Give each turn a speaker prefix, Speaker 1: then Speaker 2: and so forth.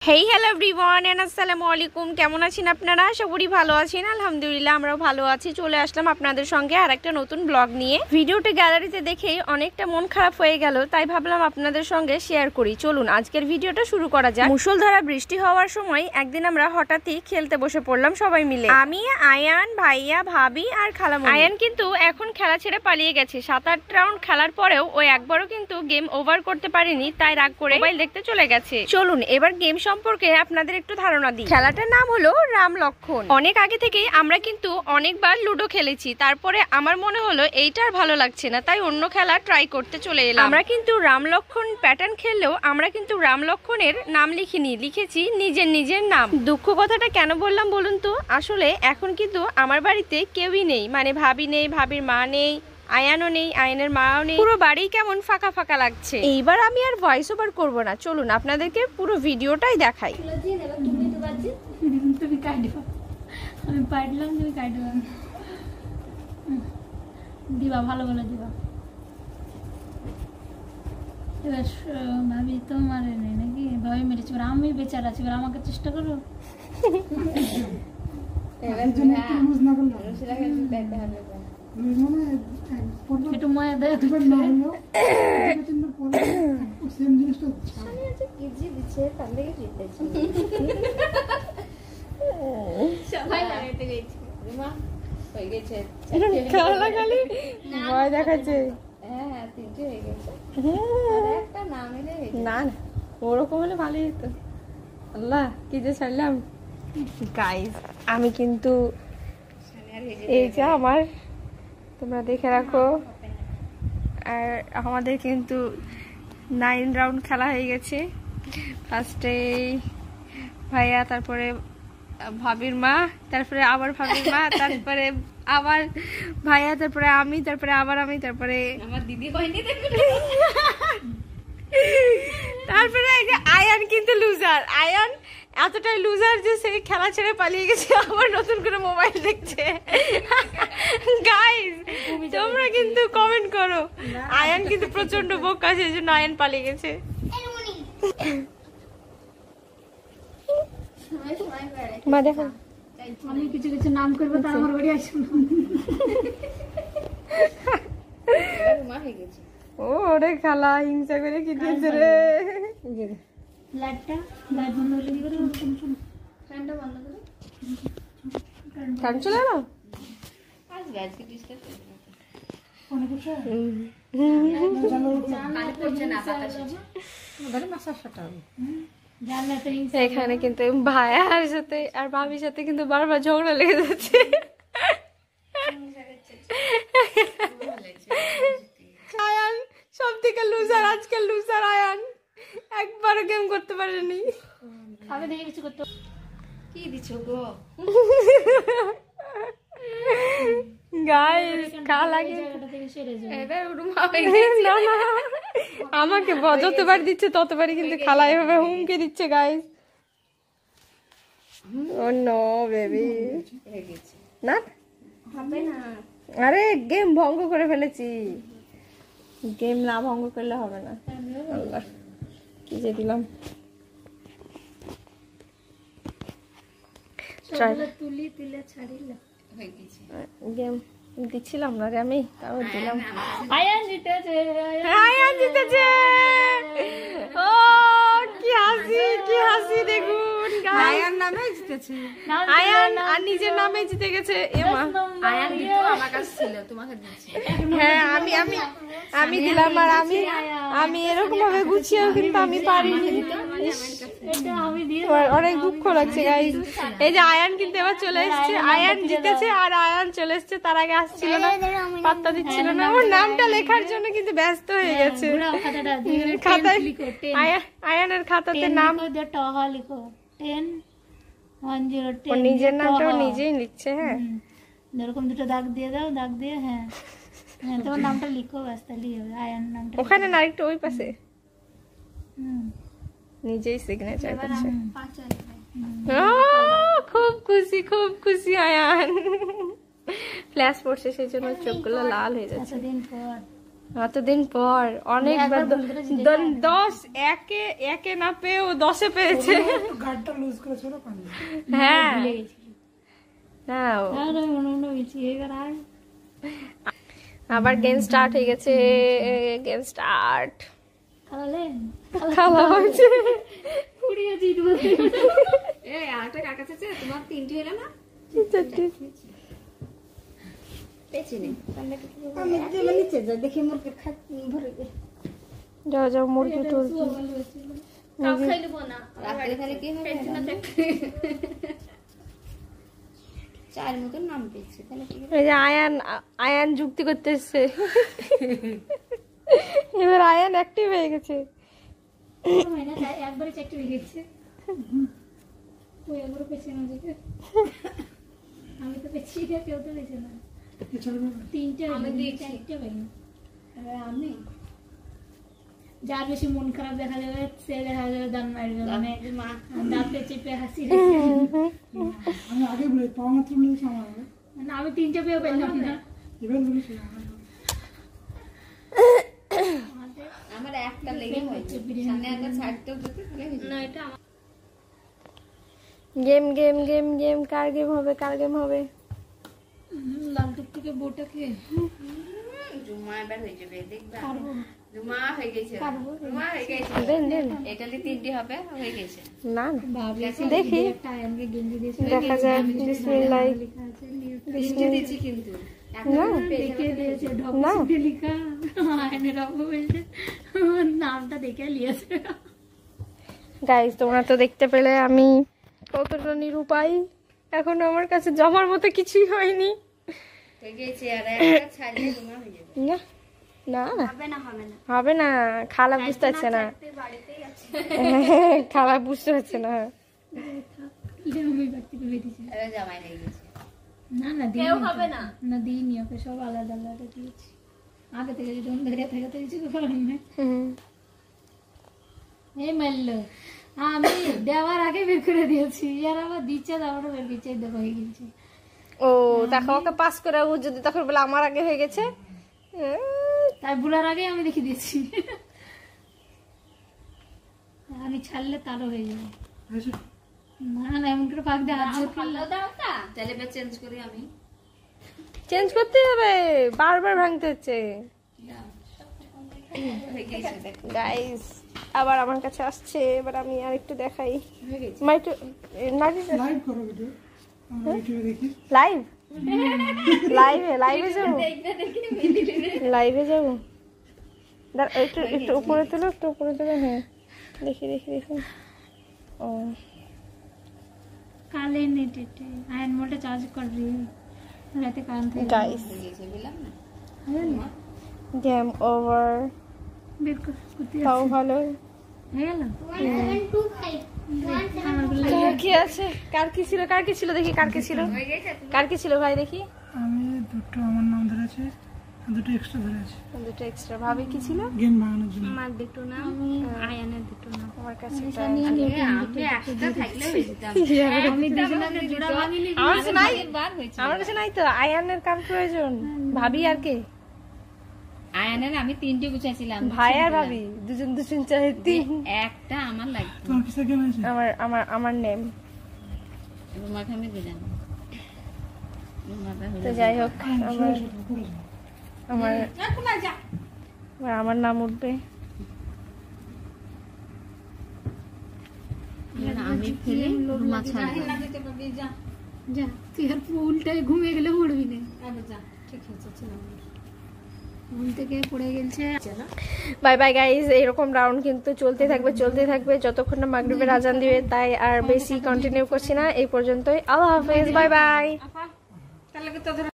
Speaker 1: Hey hello everyone and আসসালামু আলাইকুম। কেমন আছেন আপনারা? আশা করি ভালো আছেন। আলহামদুলিল্লাহ আমরাও ভালো আছি। চলে আসলাম আপনাদের সঙ্গে আরেকটা নতুন ব্লগ নিয়ে। ভিডিওটা গ্যালারিতে দেখেই অনেকটা মন খারাপ হয়ে গেল, তাই ভাবলাম আপনাদের সঙ্গে শেয়ার করি। চলুন আজকের ভিডিওটা শুরু করা যাক। মুষলধারা বৃষ্টি হওয়ার সময় একদিন আমরা হঠাৎই খেলতে বসে পড়লাম সবাই মিলে, আমি, আয়ান, ভাইয়া, ভাবি আর খালামণি। আয়ান কিন্তু এখন খেলা ছেড়ে পালিয়ে গেছে। 7-8 রাউন্ড খেলার পরেও ও একবারও কিন্তু গেম ওভার করতে পারেনি, তাই রাগ করে মোবাইল দেখতে চলে গেছে। চলুন এবার গেম সম্পর্কে আপনাদের একটু ধারণা দিই। খেলাটার নাম হলো রাম লক্ষণ। অনেক আগে থেকেই আমরা কিন্তু অনেকবার লুডো খেলেছি, তারপরে আমার মনে হলো এইটার ভালো লাগছে না, তাই অন্য খেলা ট্রাই করতে চলে এলাম। আমরা কিন্তু রাম লক্ষণ প্যাটার্ন খেললেও আমরা কিন্তু রাম লক্ষণের নাম লিখিনি, লিখেছি নিজের নিজের নাম। দুঃখ কথাটা কেন বললাম বলুন তো, আসলে এখন কিন্তু আমার বাড়িতে কেউই নেই, মানে ভাবি নেই, ভাবির মা নেই, আয়ানও নেই, আয়ানের মাও নেই, পুরো বাড়ি কেমন ফাঁকা ফাঁকা লাগছে। এইবার আমি আর ভয়েস ওভার করবো না, চলুন আপনাদেরকে পুরো ভিডিওটাই দেখাই।
Speaker 2: তুমি কাটবো, আমি পারলাম, তুমি কাটবো। দিবা ভালো ভালো দিবা। এবার ভাবি তো মারে নেই নাকি, ভাবি মেরেছি, এবার আমি বেচার আছি, এবার আমাকে চেষ্টা করো। একটু ময়া দেয়
Speaker 1: না ওরকম হলে ভালোই হতো। আল্লাহ কি যে ছাড়লাম। গাইস আমি কিন্তু এই যে আমার, তোমরা দেখে রাখো, আর আমাদের কিন্তু 9 রাউন্ড খেলা হয়ে গেছে। ফার্স্টে ভাইয়া, তারপরে ভাবির মা, তারপরে আবার ভাবির মা, তারপরে আবার ভাইয়া, তারপরে আমি, তারপরে আবার আমি, তারপরে আমার দিদি হয়নি, তারপরে এই যে আয়ান কিন্তু লুজার। আয়ান এতটাই লুজার যে সে খেলা ছেড়ে পালিয়ে গেছে, আবার নতুন করে মোবাইল দেখছে। গাইস তোমরা কিন্তু কমেন্ট করো, আয়ান কিন্তু প্রচন্ড বোকা, সেই জন্য আয়ান পালিয়ে গেছে। মা দেখো
Speaker 2: আমি কিছু কিছু নাম করবো, তার আমার বাড়ি আসবো।
Speaker 1: ও ওরে খালা হিংসা করে কি দিয়েছে রে।
Speaker 2: লাইটটা লাইট বন্ধ করে দিবে, ফ্যানটা বন্ধ করে
Speaker 1: কারণ চলে এলো। এখানে কিন্তু ভাইয়ার সাথে আর ভাবির সাথে কিন্তু বারবার ঝগড়া লেগে যাচ্ছে। আয়ান সব থেকে লুজার, আজকাল লুজার আয়ান একবারও গেম করতে পারেনি।
Speaker 2: আগে দেখে কিছু করতে কি দিছো গো
Speaker 1: গাইস খালা
Speaker 2: জায়গাটা থেকে সরে যাও।
Speaker 1: এটা রুমা হয়ে গেছে। না না আমাকে যতবার দিচ্ছে ততবারই কিন্তু খালা এভাবে হুমকি দিচ্ছে গাইস। ও নো বেবি না হবে না, আরে গেম ভঙ্গ করে ফেলেছি, গেম না ভঙ্গ করলে হবে না। আল্লাহ কি যে দিলাম।
Speaker 2: তুলি তুলে ছাড়িলে হয়ে গেছে
Speaker 1: গেম দিচ্ছিলাম না রে আমি, তাও দিলাম।
Speaker 2: আয়ান জিতেছে,
Speaker 1: আয়ান জিতেছে। ও কি হাসি, কি হাসি দেখুন। আয়ান নামে জিতেছে, আয়ান আর নিজের নামে জিতে গেছে। এমা
Speaker 2: আয়ান দিতো আমার কাছে ছিল, তোমাকে দিয়েছি।
Speaker 1: হ্যাঁ আমি আমি আমি দিলাম, আর আমি আমি এরকম ভাবে গুছিয়েও কিন্তু আমি পারিনি।
Speaker 2: এটা আমি দিয়ে
Speaker 1: অনেক দুঃখ লাগছে গাইস। এই যে আয়ান কিন্তু এবার চলে এসেছে, আয়ান জিতেছে আর আয়ান চলে এসেছে, তার আগে আসছিল না, পাত্তা দিচ্ছিল না। ওর নামটা লেখার জন্য কিন্তু ব্যস্ত হয়ে গেছে। খাতায় আয়ানের খাতাতে নাম
Speaker 2: লিখো 10 10
Speaker 1: ওর নিজের নামটাও নিজেই লিখছে। হ্যাঁ
Speaker 2: এরকম দুটো দাগ দিয়ে দাও, দাগ দিয়ে হ্যাঁ হ্যাঁ তোমার নামটা লিখো, ব্যাস তাহলেই হবে। আয়ান নামটা
Speaker 1: ওখানে না, একটু ওই পাশে নিজেই সিগনেচার করছে। খুব খুশি, খুব খুশি আয়ান। ফ্ল্যাশ পড়ছে সেই জন্য চোখগুলো লাল হয়ে যাচ্ছে।
Speaker 2: দিন পর
Speaker 1: এতদিন পর অনেকবার
Speaker 2: একবার বন্ধুরা জিজ্ঞেস
Speaker 1: 10 একে না পেয়েও 10-এ পেয়েছে।
Speaker 3: গাড়িটা লুজ করেছিল পানি।
Speaker 1: হ্যাঁ
Speaker 2: ভুলে গেছি
Speaker 1: নাও
Speaker 2: আর মনে মনে বলছি এবার আর
Speaker 1: আবার গেম স্টার্ট হয়ে গেছে, গেম স্টার্ট।
Speaker 2: খাওয়ালেন
Speaker 1: খাওয়া হয়েছে।
Speaker 2: কুড়িয়ে জিতবো
Speaker 4: এই আরেকটা কার কাছে আছে? তোমার 3টি হলো না? পেয়েছি নি।
Speaker 2: আমি দিলে নিচে যা দেখি মুরগি খাত ভরে গে
Speaker 1: যাও যাও মুরগি তুলছি।
Speaker 2: কাপ খাই নেবো না
Speaker 4: রাত্রে তাহলে কি হবে? 4 মতন নাম পেয়েছি, তাহলে কি হবে?
Speaker 1: এই যে আয়ান যুক্তি করতে এসছে। এবার আয়ান অ্যাক্টিভ হয়ে গেছে।
Speaker 2: হয় না তাই একবারে চারটে হয়ে গেছে ওই একবারে পেছে না দেখে আমি তো পেছি কেউ তো পেছে না তিনটে আমি দিয়েছি চারটে পাইনি
Speaker 4: আমি
Speaker 2: যার বেশি মন খারাপ দেখা যাবে সে দেখা যাবে দান মারবে মানে
Speaker 4: মা
Speaker 2: দাঁতে চেপে হাসি
Speaker 3: আমি আগে বলে পাওয়া মাত্র বলেছি আমার আগে।
Speaker 2: মানে আমি তিনটে পেয়েও পেলাম না
Speaker 3: এবার বলেছি
Speaker 4: আমার একটা লেগে হয়েছে, সামনে একটা ছাড়তেও যেতে তাহলে হয়ে
Speaker 2: না
Speaker 4: যেত।
Speaker 2: এটা
Speaker 1: গেম গেম গেম গেম, কার গেম হবে কার গেম হবে?
Speaker 2: লাল টুকটুকে বোটাকে
Speaker 4: জুমা এবার হয়ে যাবে, দেখবা
Speaker 2: পারবো
Speaker 4: জুমা হয়ে গেছে,
Speaker 2: পারবো।
Speaker 4: জুমা হয়ে গেছে।
Speaker 1: দেন দেন।
Speaker 4: এটাতে 3টি হবে, হয়ে গেছে।
Speaker 1: না না
Speaker 2: ভাবলেছি
Speaker 1: দেখি।
Speaker 2: একটা আয়নকে গেঞ্জি দিয়েছে
Speaker 1: দেখা যাক। বিসমিল্লাহ।
Speaker 2: লেখা আছে
Speaker 4: 3টি দিয়েছি কিন্তু
Speaker 1: না
Speaker 2: দেখে দিয়েছে
Speaker 1: না।
Speaker 2: ঢপে লেখা আয়নের বাবু বলছে আমার নামটা দেখে লিয়েছে
Speaker 1: গাইস তোমরা তো দেখতে পেলে আমি কতটা নিরুপায়। এখন আমার কাছে জমার মতো কিছুই হয়নি।
Speaker 4: হয়ে গেছে, আর একটা ছাড়লে জুমা হয়ে যাবে।
Speaker 1: না না না
Speaker 2: হবে না হবে না
Speaker 1: হবে না, খালা বুঝতে পারছে না।
Speaker 2: বাড়িতেই আছে
Speaker 1: খালা বুঝতে পারছে না।
Speaker 2: আমি বাড়ি থেকে বেরিয়েছি
Speaker 4: এবার জামাই হয়ে গেছে।
Speaker 2: না না কেউ হবে না না দিইনি ওকে সব আলাদা আলাদা দিয়েছি আগে থেকে যদি ধরে থাকে তো কিছু করার নেই
Speaker 1: হুম।
Speaker 2: এই মারল আমি দেওয়ার আগে বের করে দিয়েছি আর আবার দিচ্ছে তারপরে বের দিচ্ছে দেখো হয়ে গেছে
Speaker 1: ও দেখো ওকে পাস করে ও যদি তখন বলে আমার আগে হয়ে গেছে।
Speaker 2: তাই বলার আগে আমি দেখে দিয়েছি আমি ছাড়লে তারও হয়ে যাবে
Speaker 3: হয়েছে?
Speaker 2: না না এমন করে পাক দিয়ে হাত জোর করলে
Speaker 4: তাহলে এবার চেঞ্জ করি আমি।
Speaker 1: চেঞ্জ করতে হবে, বারবার ভাঙতে হচ্ছে।
Speaker 4: হয়ে গেছে, দেখো
Speaker 1: গাইস আবার আমার কাছে আসছে, এবার আমি আর একটু দেখাই।
Speaker 4: হয়ে গেছে।
Speaker 1: মাইটু
Speaker 3: লাইভ করো ভিডিও, আমরা ইউটিউবে দেখি।
Speaker 1: লাইভ লাইভে যাবো, লাইভে যাবো। একটু একটু উপরে তোলো, একটু উপরে তোলো। হ্যাঁ দেখি দেখি দেখি। ও
Speaker 2: काले नेट आयन मोटे चार्ज कर रही है रहते कान थे
Speaker 1: গাইস
Speaker 4: হয়ে গেছে, বললাম না।
Speaker 1: Game over.
Speaker 2: बिल्कुल कुत्ते
Speaker 1: তাও ভালো।
Speaker 2: है ना
Speaker 1: তোমার কি আছে? কার কি ছিল কার কি ছিল দেখি, কার কি ছিল
Speaker 4: হয়ে গেছে।
Speaker 1: কার কি ছিল ভাই দেখি।
Speaker 3: আমি দুটো আমার নাম ধরেছে, আর দুটো এক্সট্রা ধরেছে
Speaker 1: দুটো এক্সট্রা। ভাবে কি ছিল?
Speaker 3: গেম বানানোর জন্য।
Speaker 2: मार दिटो ना आयन दिटो ना
Speaker 1: আমার কাছে
Speaker 4: আমি একটা থাকলে হয়ে যেতাম।
Speaker 2: আমি দুজনকে জোড়া ভাঙিনি
Speaker 1: আমার কাছে নাই,
Speaker 4: বার হয়েছে।
Speaker 1: আমার কাছে নাই তো। আয়ানের কার প্রয়োজন? ভাবি আর কে?
Speaker 4: আয়ানের আমি 3টি গুছাইছিলাম,
Speaker 1: ভাই আর ভাবি দুজন দুজন চাই তিন।
Speaker 4: একটা আমার লাগতো।
Speaker 3: তোমার কিসের গেম আছে?
Speaker 1: আমার আমার আমার নেম।
Speaker 4: রুমাকে আমি দিলাম। রুমাটা
Speaker 1: তো
Speaker 4: হলো
Speaker 1: যাই হোক আমার
Speaker 3: করে যাও।
Speaker 1: আমার আমার নাম উঠবে।
Speaker 4: আমি ফেলে রুমা ছাড়বো।
Speaker 2: जा তুই আর উল্টায় ঘুমিয়ে গেলে পড়বি না
Speaker 4: ঠিক আছে, চলো।
Speaker 2: ঘুম থেকে পড়ে গেছে
Speaker 1: বাই বাই গাইজ। এইরকম রাউন্ড কিন্তু চলতে থাকবে যতক্ষণ না মাগরিবের আজান দিবে। তাই আর বেশি কন্টিনিউ করছি না, এই পর্যন্তই। আল্লাহ হাফেজ, বাই বাই।
Speaker 4: তাহলে তো